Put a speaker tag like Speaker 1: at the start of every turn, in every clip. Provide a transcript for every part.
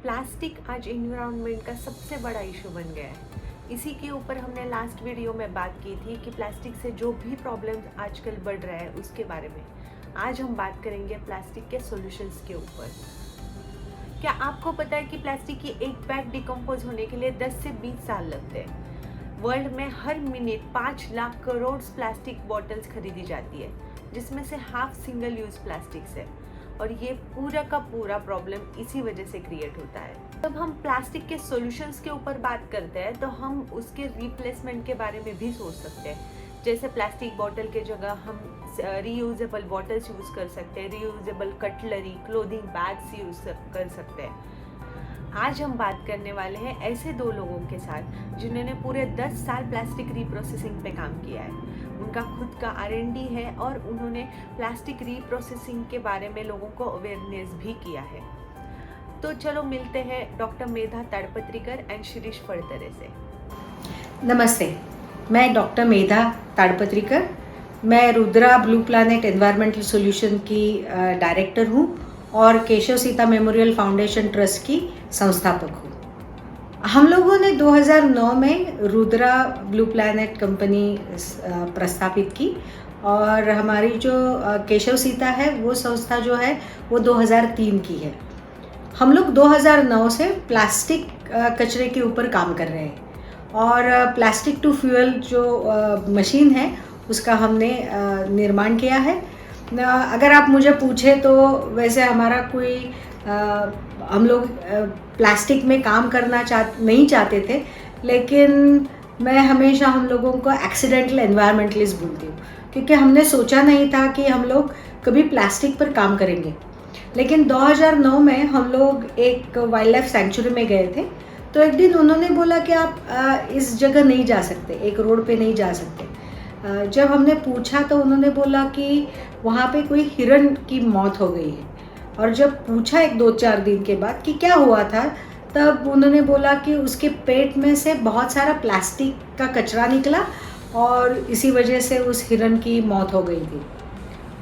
Speaker 1: Plastic आज environment का सबसे बड़ा इशू बन गया है। इसी के ऊपर हमने लास्ट वीडियो में बात की थी कि प्लास्टिक से जो भी प्रॉब्लम्स आजकल बढ़ रहा है उसके बारे में। आज हम बात करेंगे प्लास्टिक के सॉल्यूशंस के ऊपर। क्या आपको पता है कि प्लास्टिक की एक बैग डिकम्पोज होने के लिए 10 से 20 साल लगते हैं। वर्ल्ड में हर minute 5 lakh crore plastic bottles खरीदी जाती है, जिसमें से हाफ सिंगल यूज प्लास्टिक है और ये पूरा का पूरा प्रॉब्लम इसी वजह से क्रिएट होता है। जब हम प्लास्टिक के सॉल्यूशंस के ऊपर बात करते हैं तो हम उसके रिप्लेसमेंट के बारे में भी सोच सकते हैं। जैसे प्लास्टिक बॉटल के जगह हम रीयूजेबल बॉटल्स यूज़ कर सकते हैं, reusable cutlery, clothing bags use कर सकते हैं। आज हम बात करने वाले हैं ऐसे दो लोगों के साथ जिन्होंने पूरे 10 साल प्लास्टिक रीप्रोसेसिंग पे काम किया है। उनका खुद का R&D है और उन्होंने प्लास्टिक रीप्रोसेसिंग के बारे में लोगों को अवेयरनेस भी किया है। तो चलो मिलते हैं डॉक्टर मेधा ताड़पत्रीकर एंड शिरीष फड़तरे से।
Speaker 2: नमस्ते, मैं डॉक्टर मेधा ताड़पत्रीकर। मैं Rudra blue planet environmental solution की डायरेक्टर हूँ और Keshav Sita memorial foundation trust की संस्थापक हूँ। हम लोगों ने 2009 में रुद्रा ब्लू प्लैनेट कंपनी प्रस्थापित की और हमारी जो केशव सीता है वो संस्था जो है वो 2003 की है। हम लोग 2009 से प्लास्टिक कचरे के ऊपर काम कर रहे हैं और प्लास्टिक टू फ्यूल जो मशीन है उसका हमने निर्माण किया है। अगर आप मुझे पूछे तो वैसे हमारा कोई हम लोग प्लास्टिक में काम करना नहीं चाहते थे, लेकिन मैं हमेशा हम लोगों को एक्सीडेंटल एनवायरमेंटलिस्ट बोलती हूँ क्योंकि हमने सोचा नहीं था कि हम लोग कभी प्लास्टिक पर काम करेंगे। लेकिन 2009 में हम लोग एक वाइल्ड लाइफ सेंचुरी में गए थे, तो एक दिन उन्होंने बोला कि आप इस जगह नहीं जा सकते, एक रोड पे नहीं जा सकते। जब हमने पूछा तो उन्होंने बोला कि वहाँ पे कोई हिरण की मौत हो गई है, और जब पूछा 1-2-4 दिन के बाद कि क्या हुआ था, तब उन्होंने बोला कि उसके पेट में से बहुत सारा प्लास्टिक का कचरा निकला और इसी वजह से उस हिरण की मौत हो गई थी।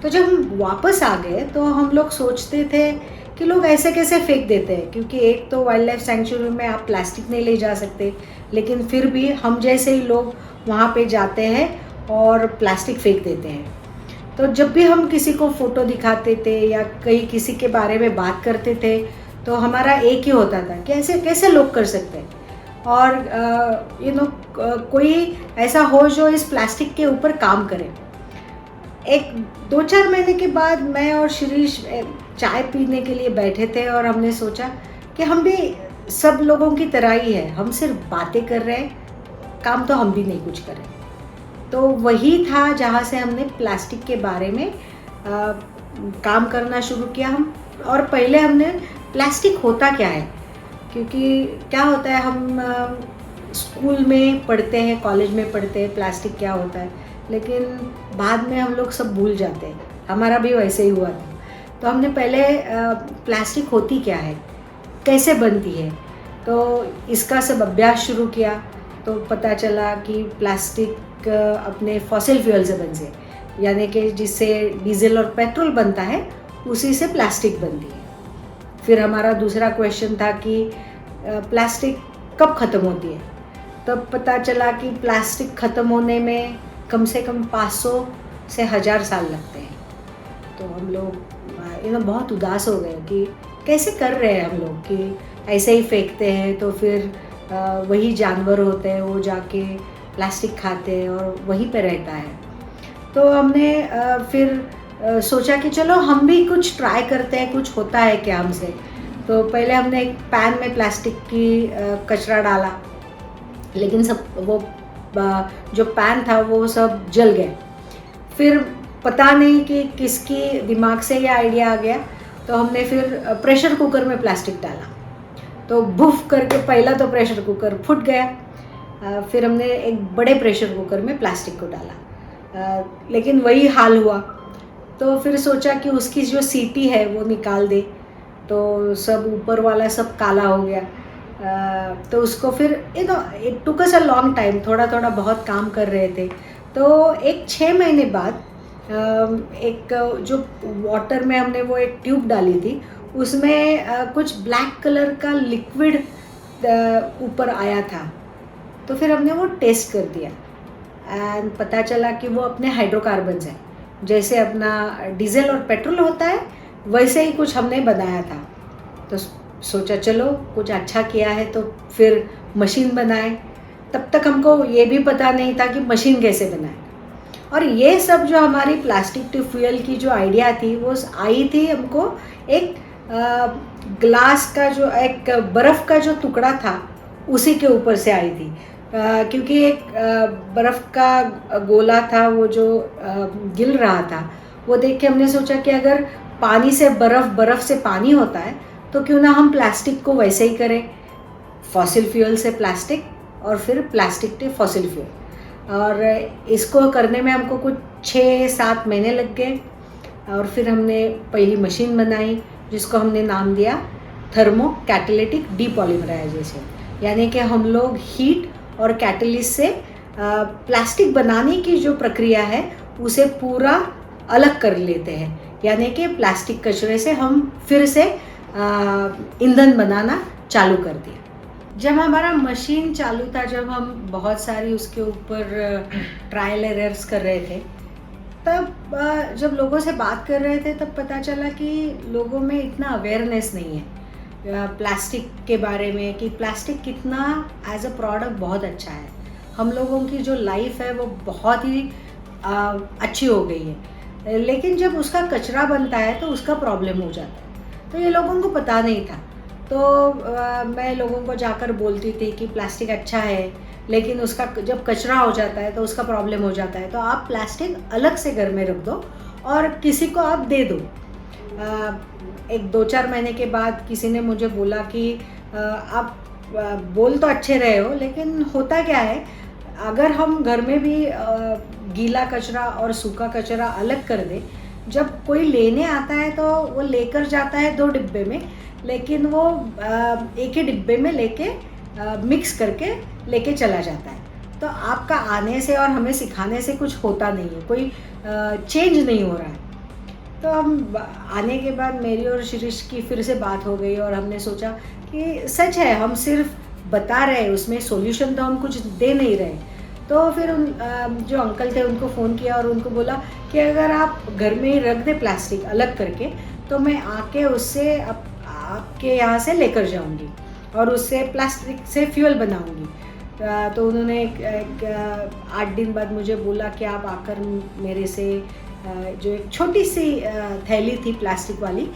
Speaker 2: तो जब हम वापस आ गए तो हम लोग सोचते थे कि लोग ऐसे कैसे फेंक देते हैं, क्योंकि एक तो वाइल्ड लाइफ सेंचुरी में आप प्लास्टिक नहीं ले जा सकते, लेकिन फिर भी हम जैसे ही लोग वहाँ पे जाते हैं और प्लास्टिक फेंक देते हैं। तो जब भी हम किसी को फ़ोटो दिखाते थे या कहीं किसी के बारे में बात करते थे तो हमारा एक ही होता था कि ऐसे कैसे लोग कर सकते हैं, और कोई ऐसा हो जो इस प्लास्टिक के ऊपर काम करे। 1-2-4 महीने के बाद मैं और शिरीष चाय पीने के लिए बैठे थे और हमने सोचा कि हम भी सब लोगों की तरह ही है, हम सिर्फ बातें कर रहे हैं, काम तो हम भी नहीं कुछ करें। तो वही था जहाँ से हमने प्लास्टिक के बारे में काम करना शुरू किया। हम और पहले हमने प्लास्टिक होता क्या है, क्योंकि क्या होता है हम स्कूल में पढ़ते हैं, कॉलेज में पढ़ते हैं प्लास्टिक क्या होता है, लेकिन बाद में हम लोग सब भूल जाते हैं। हमारा भी वैसे ही हुआ था। तो हमने पहले प्लास्टिक होती क्या है, कैसे बनती है, तो इसका सब अभ्यास शुरू किया। तो पता चला कि प्लास्टिक अपने फॉसिल फ्यूल से बनते हैं, यानी कि जिससे डीजल और पेट्रोल बनता है उसी से प्लास्टिक बनती है। फिर हमारा दूसरा क्वेश्चन था कि प्लास्टिक कब ख़त्म होती है। तब पता चला कि प्लास्टिक ख़त्म होने में कम से कम 500 से 1000 साल लगते हैं। तो हम लोग बहुत उदास हो गए कि कैसे कर रहे हैं हम लोग कि ऐसे ही फेंकते हैं, तो फिर वही जानवर होते हैं वो जाके प्लास्टिक खाते हैं और वहीं पे रहता है। तो हमने फिर सोचा कि चलो हम भी कुछ ट्राई करते हैं, कुछ होता है क्या हमसे। तो पहले हमने एक पैन में प्लास्टिक की कचरा डाला, लेकिन सब वो जो पैन था वो सब जल गया। फिर पता नहीं कि किसकी दिमाग से ये आइडिया आ गया, तो हमने फिर प्रेशर कुकर में प्लास्टिक डाला, तो भुफ करके पहला तो प्रेशर कुकर फूट गया। फिर हमने एक बड़े प्रेशर कुकर में प्लास्टिक को डाला, लेकिन वही हाल हुआ। तो फिर सोचा कि उसकी जो सीटी है वो निकाल दे, तो सब ऊपर वाला सब काला हो गया। तो उसको फिर it took us a long time, थोड़ा थोड़ा बहुत काम कर रहे थे। तो एक 6 महीने बाद एक जो वाटर में हमने वो एक ट्यूब डाली थी उसमें कुछ ब्लैक कलर का लिक्विड ऊपर आया था। तो फिर हमने वो टेस्ट कर दिया एंड पता चला कि वो अपने हाइड्रोकार्बन्स हैं। जैसे अपना डीजल और पेट्रोल होता है वैसे ही कुछ हमने बनाया था। तो सोचा चलो कुछ अच्छा किया है तो फिर मशीन बनाए। तब तक हमको ये भी पता नहीं था कि मशीन कैसे बनाए। और ये सब जो हमारी प्लास्टिक टू फ्यूल की जो आइडिया थी वो आई थी हमको एक ग्लास का जो एक बर्फ़ का जो टुकड़ा था उसी के ऊपर से आई थी। क्योंकि एक बर्फ़ का गोला था वो जो गिल रहा था, वो देख के हमने सोचा कि अगर पानी से बर्फ़ से पानी होता है तो क्यों ना हम प्लास्टिक को वैसे ही करें, फॉसिल फ्यूल से प्लास्टिक और फिर प्लास्टिक से फॉसिल फ्यूल। और इसको करने में हमको कुछ 6-7 महीने लग गए। और फिर हमने पहली मशीन बनाई जिसको हमने नाम दिया थर्मो कैटालिटिक डीपॉलीमराइजेशन, यानी कि हम लोग हीट और कैटलिस्ट से प्लास्टिक बनाने की जो प्रक्रिया है उसे पूरा अलग कर लेते हैं। यानी कि प्लास्टिक कचरे से हम फिर से ईंधन बनाना चालू कर दिया। जब हमारा मशीन चालू था, जब हम बहुत सारी उसके ऊपर ट्रायल एरर्स कर रहे थे, तब जब लोगों से बात कर रहे थे तब पता चला कि लोगों में इतना अवेयरनेस नहीं है प्लास्टिक के बारे में, कि प्लास्टिक कितना एज अ प्रोडक्ट बहुत अच्छा है। हम लोगों की जो लाइफ है वो बहुत ही अच्छी हो गई है, लेकिन जब उसका कचरा बनता है तो उसका प्रॉब्लम हो जाता है। तो ये लोगों को पता नहीं था। तो मैं लोगों को जाकर बोलती थी कि प्लास्टिक अच्छा है, लेकिन उसका जब कचरा हो जाता है तो उसका प्रॉब्लम हो जाता है। तो आप प्लास्टिक अलग से घर में रख दो और किसी को आप दे दो। एक 2-4 महीने के बाद किसी ने मुझे बोला कि आप बोल तो अच्छे रहे हो, लेकिन होता क्या है, अगर हम घर में भी गीला कचरा और सूखा कचरा अलग कर दें, जब कोई लेने आता है तो वो लेकर जाता है 2 डिब्बे में, लेकिन वो एक ही डिब्बे में लेके मिक्स करके लेके चला जाता है। तो आपका आने से और हमें सिखाने से कुछ होता नहीं है, कोई चेंज नहीं हो रहा है। तो हम आने के बाद मेरी और शिरीष की फिर से बात हो गई और हमने सोचा कि सच है, हम सिर्फ बता रहे हैं, उसमें सॉल्यूशन तो हम कुछ दे नहीं रहे। तो फिर उन जो अंकल थे उनको फ़ोन किया और उनको बोला कि अगर आप घर में ही रख दें प्लास्टिक अलग करके, तो मैं आके उससे आपके यहाँ से लेकर जाऊँगी और उससे प्लास्टिक से फ्यूल बनाऊँगी। तो उन्होंने एक 8 दिन बाद मुझे बोला कि आप आकर मेरे से जो एक छोटी सी थैली थी प्लास्टिक वाली,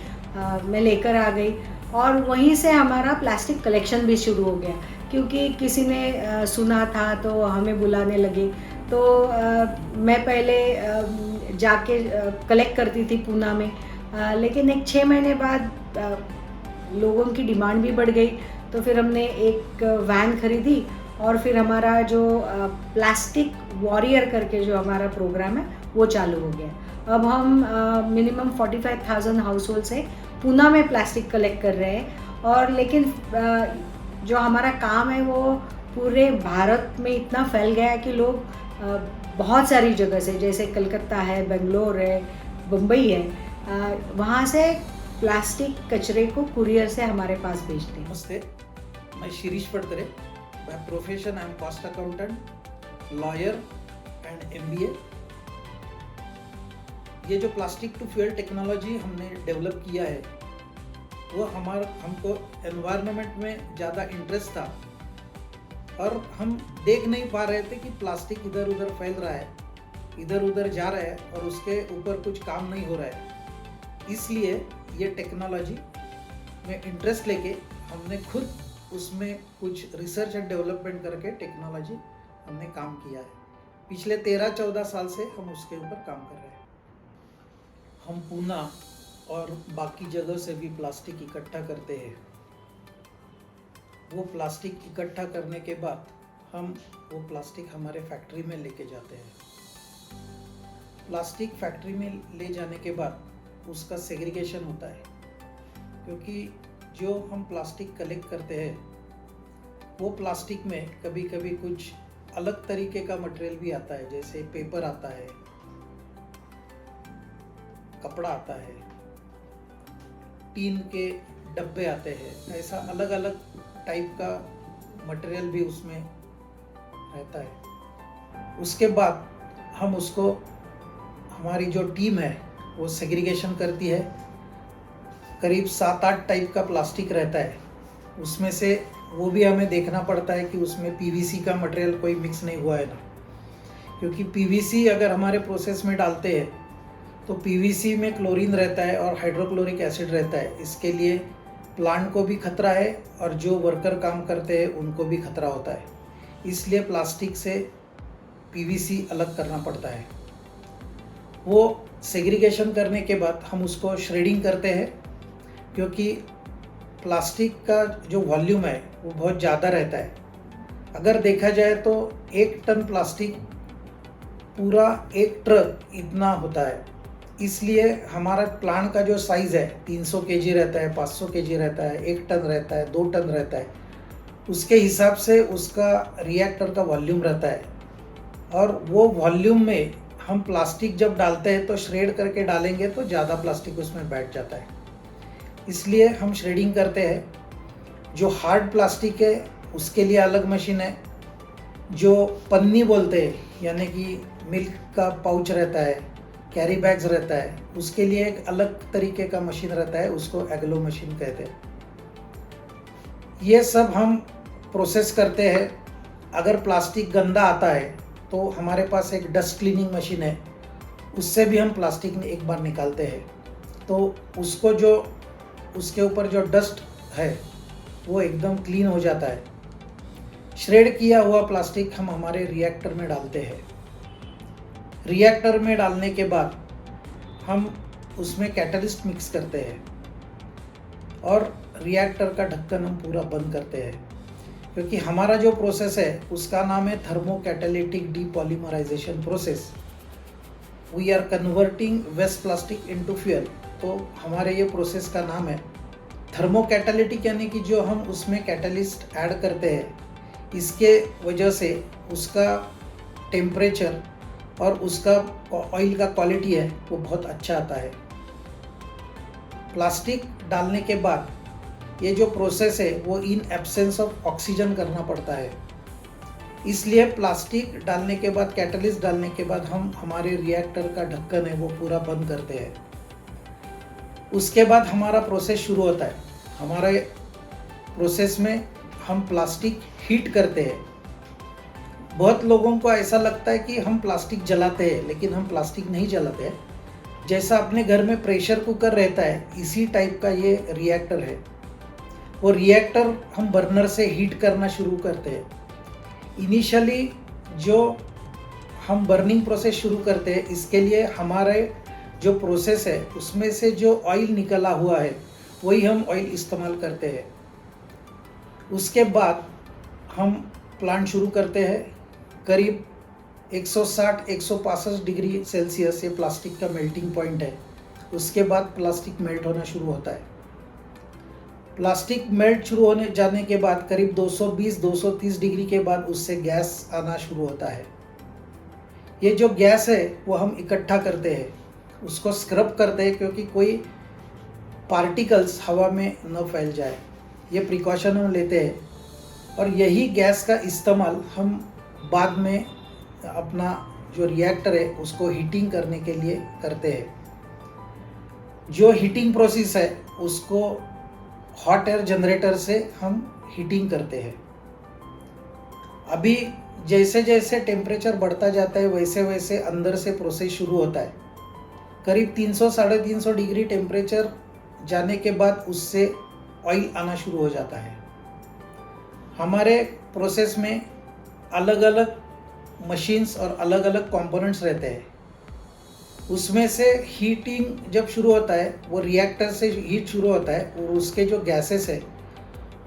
Speaker 2: मैं लेकर आ गई और वहीं से हमारा प्लास्टिक कलेक्शन भी शुरू हो गया। क्योंकि किसी ने सुना था तो हमें बुलाने लगे। तो मैं पहले जाके कलेक्ट करती थी पूना में, लेकिन एक 6 महीने बाद लोगों की डिमांड भी बढ़ गई। तो फिर हमने एक वैन खरीदी और फिर हमारा जो प्लास्टिक वॉरियर करके जो हमारा प्रोग्राम है वो चालू हो गया। अब हम मिनिमम 45,000 हाउस होल्ड से पूना में प्लास्टिक कलेक्ट कर रहे हैं। और लेकिन जो हमारा काम है वो पूरे भारत में इतना फैल गया है कि लोग बहुत सारी जगह से, जैसे कलकत्ता है, बेंगलोर है, बम्बई है, वहाँ से प्लास्टिक कचरे को कुरियर से हमारे पास भेजते हैं।
Speaker 3: नमस्ते, मैं Shirish Padtare. By profession I am cost accountant, lawyer and MBA। ये जो प्लास्टिक टू फ्यूल टेक्नोलॉजी हमने डेवलप किया है वो हमको एनवायरनमेंट में ज़्यादा इंटरेस्ट था और हम देख नहीं पा रहे थे कि प्लास्टिक इधर उधर फैल रहा है, इधर उधर जा रहा है और उसके ऊपर कुछ काम नहीं हो रहा है। इसलिए ये टेक्नोलॉजी में इंटरेस्ट लेके हमने खुद उसमें कुछ रिसर्च एंड डेवलपमेंट करके टेक्नोलॉजी हमने काम किया है। पिछले 13-14 साल से हम उसके ऊपर काम कर रहे हैं। हम पूना और बाकी जगह से भी प्लास्टिक इकट्ठा करते हैं। वो प्लास्टिक इकट्ठा करने के बाद हम वो प्लास्टिक हमारे फैक्ट्री में लेके जाते हैं। प्लास्टिक फैक्ट्री में ले जाने के बाद उसका सेग्रीगेशन होता है, क्योंकि जो हम प्लास्टिक कलेक्ट करते हैं वो प्लास्टिक में कभी कभी कुछ अलग तरीके का मटेरियल भी आता है, जैसे पेपर आता है, कपड़ा आता है, टीन के डब्बे आते हैं, ऐसा अलग अलग टाइप का मटेरियल भी उसमें रहता है। उसके बाद हम उसको, हमारी जो टीम है वो सेग्रीगेशन करती है। करीब 7-8 टाइप का प्लास्टिक रहता है, उसमें से वो भी हमें देखना पड़ता है कि उसमें पीवीसी का मटेरियल कोई मिक्स नहीं हुआ है ना, क्योंकि पीवीसी अगर हमारे प्रोसेस में डालते हैं तो पीवीसी में क्लोरीन रहता है और हाइड्रोक्लोरिक एसिड रहता है। इसके लिए प्लांट को भी खतरा है और जो वर्कर काम करते हैं उनको भी खतरा होता है। इसलिए प्लास्टिक से पीवीसी अलग करना पड़ता है। वो सेग्रीगेशन करने के बाद हम उसको श्रेडिंग करते हैं, क्योंकि प्लास्टिक का जो वॉल्यूम है वो बहुत ज़्यादा रहता है। अगर देखा जाए तो 1 टन प्लास्टिक पूरा 1 ट्रक इतना होता है। इसलिए हमारा प्लांट का जो साइज़ है 300 केजी रहता है, 500 केजी रहता है, 1 टन रहता है, 2 टन रहता है, उसके हिसाब से उसका रिएक्टर का वॉल्यूम रहता है। और वो वॉल्यूम में हम प्लास्टिक जब डालते हैं तो श्रेड करके डालेंगे तो ज़्यादा प्लास्टिक उसमें बैठ जाता है, इसलिए हम श्रेडिंग करते हैं। जो हार्ड प्लास्टिक है उसके लिए अलग मशीन है। जो पन्नी बोलते हैं, यानी कि मिल्क का पाउच रहता है, कैरी बैग्स रहता है, उसके लिए एक अलग तरीके का मशीन रहता है, उसको एग्लो मशीन कहते हैं। ये सब हम प्रोसेस करते हैं। अगर प्लास्टिक गंदा आता है तो हमारे पास एक डस्ट क्लीनिंग मशीन है, उससे भी हम प्लास्टिक एक बार निकालते हैं, तो उसको जो उसके ऊपर जो डस्ट है वो एकदम क्लीन हो जाता है। श्रेड किया हुआ प्लास्टिक हम हमारे रिएक्टर में डालते हैं। रिएक्टर में डालने के बाद हम उसमें कैटलिस्ट मिक्स करते हैं और रिएक्टर का ढक्कन हम पूरा बंद करते हैं, क्योंकि हमारा जो प्रोसेस है उसका नाम है thermocatalytic depolymerisation process. We are converting waste plastic into fuel. तो हमारे ये प्रोसेस का नाम है थर्मोकैटालिटिक, यानी कि जो हम उसमें कैटलिस्ट ऐड करते हैं, इसके वजह से उसका टेम्परेचर और उसका ऑयल का क्वालिटी है वो बहुत अच्छा आता है। प्लास्टिक डालने के बाद ये जो प्रोसेस है वो इन एब्सेंस ऑफ ऑक्सीजन करना पड़ता है, इसलिए प्लास्टिक डालने के बाद, कैटलिस्ट डालने के बाद हम हमारे रिएक्टर का ढक्कन है वो पूरा बंद करते हैं। उसके बाद हमारा प्रोसेस शुरू होता है। हमारे प्रोसेस में हम प्लास्टिक हीट करते हैं। बहुत लोगों को ऐसा लगता है कि हम प्लास्टिक जलाते हैं, लेकिन हम प्लास्टिक नहीं जलाते हैं। जैसा अपने घर में प्रेशर कुकर रहता है, इसी टाइप का ये रिएक्टर है। वो रिएक्टर हम बर्नर से हीट करना शुरू करते हैं। इनिशियली जो हम बर्निंग प्रोसेस शुरू करते हैं, इसके लिए हमारे जो प्रोसेस है उसमें से जो ऑयल निकला हुआ है वही हम ऑयल इस्तेमाल करते हैं। उसके बाद हम प्लांट शुरू करते हैं। करीब 160-165 डिग्री सेल्सियस ये प्लास्टिक का मेल्टिंग पॉइंट है। उसके बाद प्लास्टिक मेल्ट होना शुरू होता है। प्लास्टिक मेल्ट शुरू होने जाने के बाद करीब 220-230 डिग्री के बाद उससे गैस आना शुरू होता है। ये जो गैस है वो हम इकट्ठा करते हैं, उसको स्क्रब करते हैं, क्योंकि कोई पार्टिकल्स हवा में न फैल जाए, ये प्रिकॉशन हम लेते हैं। और यही गैस का इस्तेमाल हम बाद में अपना जो रिएक्टर है उसको हीटिंग करने के लिए करते हैं। जो हीटिंग प्रोसेस है उसको हॉट एयर जनरेटर से हम हीटिंग करते हैं। अभी जैसे जैसे टेम्परेचर बढ़ता जाता है वैसे वैसे अंदर से प्रोसेस शुरू होता है। करीब 300-350 डिग्री टेम्परेचर जाने के बाद उससे ऑयल आना शुरू हो जाता है। हमारे प्रोसेस में अलग अलग मशीन्स और अलग अलग कंपोनेंट्स रहते हैं। उसमें से हीटिंग जब शुरू होता है, वो रिएक्टर से हीट शुरू होता है और उसके जो गैसेस है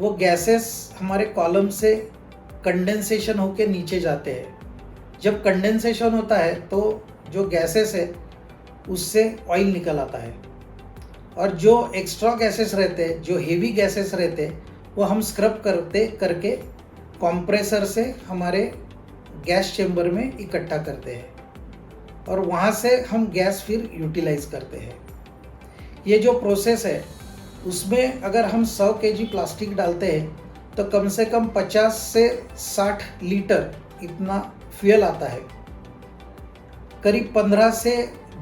Speaker 3: वो गैसेस हमारे कॉलम से कंडेंसेशन होके नीचे जाते हैं। जब कंडेंसेशन होता है तो जो गैसेस है उससे ऑयल निकल आता है, और जो एक्स्ट्रा गैसेस रहते हैं, जो हेवी गैसेस रहते हैं, वो हम स्क्रब करके कंप्रेसर से हमारे गैस चेम्बर में इकट्ठा करते हैं और वहाँ से हम गैस फिर यूटिलाइज करते हैं। ये जो प्रोसेस है उसमें अगर हम 100 केजी प्लास्टिक डालते हैं तो कम से कम 50 से 60 लीटर इतना फ्यूल आता है। करीब 15 से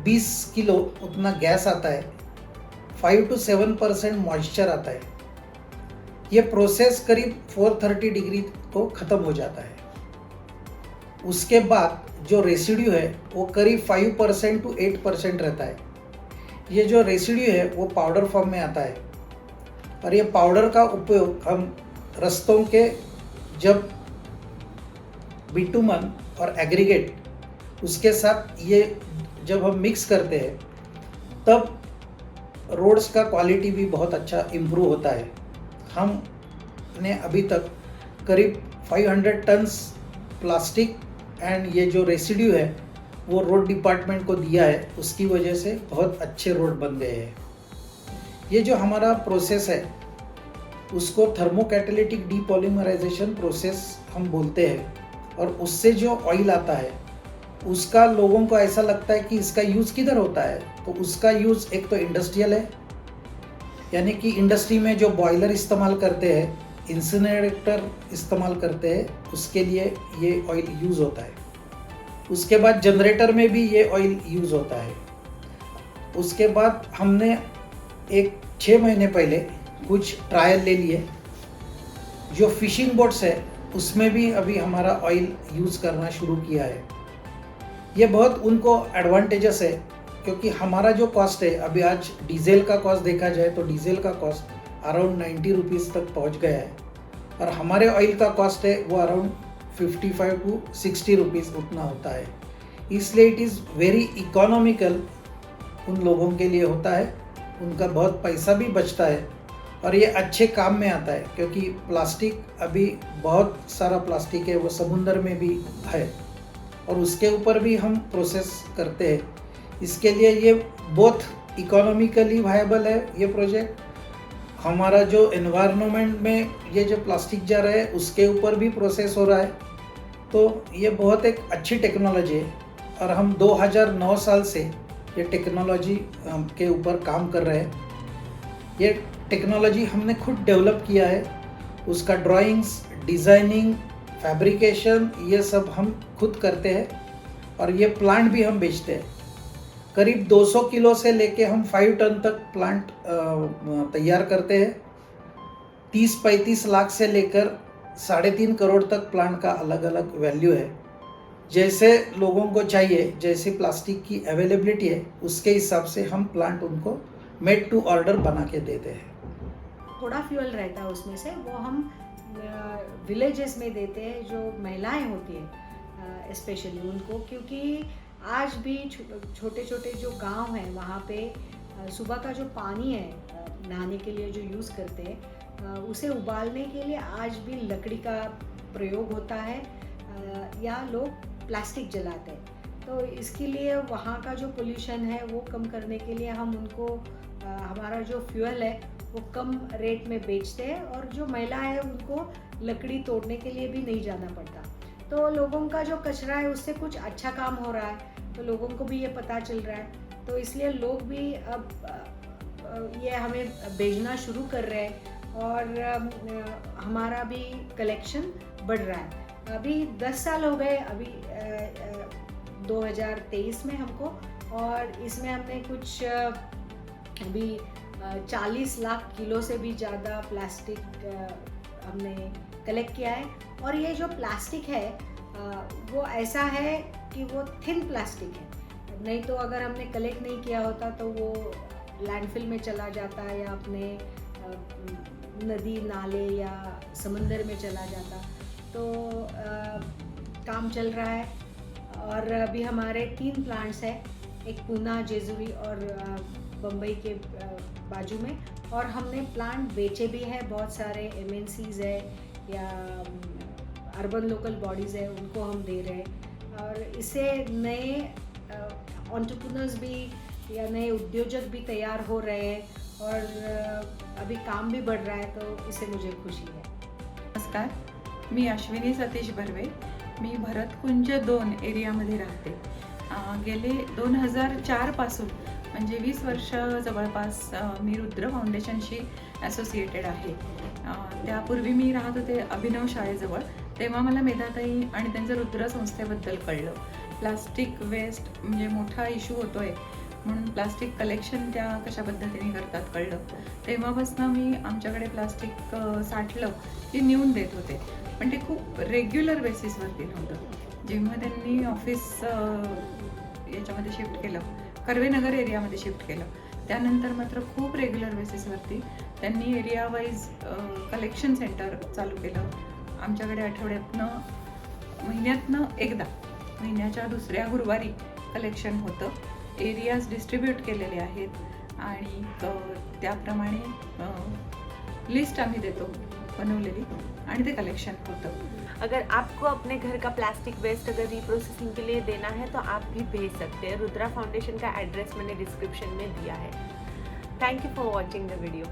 Speaker 3: 20 किलो उतना गैस आता है। 5 to 7% मॉइस्चर आता है। ये प्रोसेस करीब 430 डिग्री को ख़त्म हो जाता है। उसके बाद जो रेसिड्यू है वो करीब 5% to 8% रहता है। ये जो रेसिड्यू है वो पाउडर फॉर्म में आता है और ये पाउडर का उपयोग हम रस्तों के जब बिटुमन और एग्रीगेट उसके साथ ये जब हम मिक्स करते हैं तब रोड्स का क्वालिटी भी बहुत अच्छा इम्प्रूव होता है। हमने अभी तक करीब 500 टन्स प्लास्टिक एंड ये जो रेसिड्यू है वो रोड डिपार्टमेंट को दिया है। उसकी वजह से बहुत अच्छे रोड बन गए हैं। ये जो हमारा प्रोसेस है उसको थर्मोकैटालिटिक डीपॉलीमराइजेशन प्रोसेस हम बोलते हैं और उससे जो ऑयल आता है उसका लोगों को ऐसा लगता है कि इसका यूज़ किधर होता है, तो उसका यूज़ एक तो इंडस्ट्रियल है, यानी कि इंडस्ट्री में जो बॉयलर इस्तेमाल करते हैं, इंसिनरेटर इस्तेमाल करते हैं, उसके लिए ये ऑयल यूज़ होता है। उसके बाद जनरेटर में भी ये ऑयल यूज़ होता है। उसके बाद हमने 6 महीने पहले कुछ ट्रायल ले लिए। जो फिशिंग बोट्स है उसमें भी अभी हमारा ऑयल यूज़ करना शुरू किया है। ये बहुत उनको एडवांटेजेस है क्योंकि हमारा जो कॉस्ट है अभी आज डीजल का कॉस्ट देखा जाए तो डीजल का कॉस्ट अराउंड 90 रुपीज़ तक पहुंच गया है और हमारे ऑयल का कॉस्ट है वो अराउंड 55 to 60 रुपीज़ उतना होता है। इसलिए इट इज़ वेरी इकोनॉमिकल उन लोगों के लिए होता है, उनका बहुत पैसा भी बचता है और ये अच्छे काम में आता है क्योंकि प्लास्टिक अभी बहुत सारा प्लास्टिक है वो समुंदर में भी है और उसके ऊपर भी हम प्रोसेस करते हैं। इसके लिए ये बहुत इकोनॉमिकली वायबल है ये प्रोजेक्ट। हमारा जो एनवायरनमेंट में ये जो प्लास्टिक जा रहा है उसके ऊपर भी प्रोसेस हो रहा है। तो ये बहुत एक अच्छी टेक्नोलॉजी है और हम 2009 साल से ये टेक्नोलॉजी के ऊपर काम कर रहे हैं। ये टेक्नोलॉजी हमने खुद डेवलप किया है। उसका ड्राइंग्स, डिज़ाइनिंग, फैब्रिकेशन ये सब हम खुद करते हैं और ये प्लांट भी हम बेचते हैं। करीब 200 किलो से लेके हम 5 टन तक प्लांट तैयार करते हैं। 30-35 लाख से लेकर 3.5 करोड़ तक प्लांट का अलग अलग वैल्यू है। जैसे लोगों को चाहिए, जैसी प्लास्टिक की अवेलेबिलिटी है उसके हिसाब से हम प्लांट उनको मेड टू ऑर्डर बना के देते हैं।
Speaker 2: थोड़ा फ्यूल रहता है उसमें से, वो हम विलेजेस में देते हैं जो महिलाएं होती हैं स्पेशली उनको, क्योंकि आज भी छोटे छोटे जो गांव हैं वहाँ पे सुबह का जो पानी है नहाने के लिए जो यूज़ करते हैं उसे उबालने के लिए आज भी लकड़ी का प्रयोग होता है या लोग प्लास्टिक जलाते हैं। तो इसके लिए वहाँ का जो पोल्यूशन है वो कम करने के लिए हम उनको हमारा जो फ्यूल है वो कम रेट में बेचते हैं और जो महिला है उनको लकड़ी तोड़ने के लिए भी नहीं जाना पड़ता। तो लोगों का जो कचरा है उससे कुछ अच्छा काम हो रहा है, तो लोगों को भी ये पता चल रहा है। तो इसलिए लोग भी अब ये हमें भेजना शुरू कर रहे हैं और हमारा भी कलेक्शन बढ़ रहा है। अभी 10 साल हो गए अभी 2023 में हमको, और इसमें हमने कुछ अभी 40 लाख किलो से भी ज़्यादा प्लास्टिक हमने कलेक्ट किया है। और ये जो प्लास्टिक है वो ऐसा है कि वो थिन प्लास्टिक है, नहीं तो अगर हमने कलेक्ट नहीं किया होता तो वो लैंडफिल में चला जाता या अपने नदी नाले या समंदर में चला जाता। तो काम चल रहा है और अभी हमारे 3 प्लांट्स हैं, एक पूना, जेजुरी और बम्बई के बाजू में, और हमने प्लांट बेचे भी हैं। बहुत सारे MNCs है या अर्बन लोकल बॉडीज़ है उनको हम दे रहे हैं और इससे नए एंटरप्रेन्योर्स भी या नए उद्योजक भी तैयार हो रहे हैं और अभी काम भी बढ़ रहा है, तो इससे मुझे खुशी है।
Speaker 4: नमस्कार, मी अश्विनी सतीश बर्वे. मी भरतकुंज 2 एरियामध्ये राहते. गेले 2004 पासून म्हणजे 20 वर्ष जवळपास मी रुद्र फाउंडेशनशी ॲसोसिएटेड आहे. त्यापूर्वी मी राहत होते अभिनव शाळेजवळ. तेव्हा मला मेधाताई आणि त्यांचं रुद्र संस्थेबद्दल कळलं. प्लास्टिक वेस्ट म्हणजे मोठा इश्यू होतो आहे, म्हणून प्लास्टिक कलेक्शन त्या कशा पद्धतीने करतात कळलं. तेव्हापासून मी आमच्याकडे प्लास्टिक साठलं की नेऊन देत होते, पण ते खूप रेग्युलर बेसिसवरती नव्हतं. जेव्हा त्यांनी ऑफिस याच्यामध्ये शिफ्ट केलं, कर्वेनगर एरियामध्ये शिफ्ट केलं, त्यानंतर मात्र खूप रेग्युलर बेसिसवरती त्यांनी एरिया वाईज कलेक्शन सेंटर चालू केलं. आमच्याकडे महिन्यातनं एकदा, महिन्याच्या दुसऱ्या गुरुवारी कलेक्शन होतं. एरियाज डिस्ट्रीब्यूट केलेले आहेत आणि त्याप्रमाणे लिस्ट आम्ही देतो बनवलेली आणि ते कलेक्शन होतं.
Speaker 1: अगर आपको अपने घर का प्लास्टिक वेस्ट अगर रिप्रोसेसिंग के लिए देना है तो आप भी भेज सकते हैं. रुद्रा फाउंडेशन का एड्रेस मैंने डिस्क्रिप्शन में दिया है. Thank you for watching the video.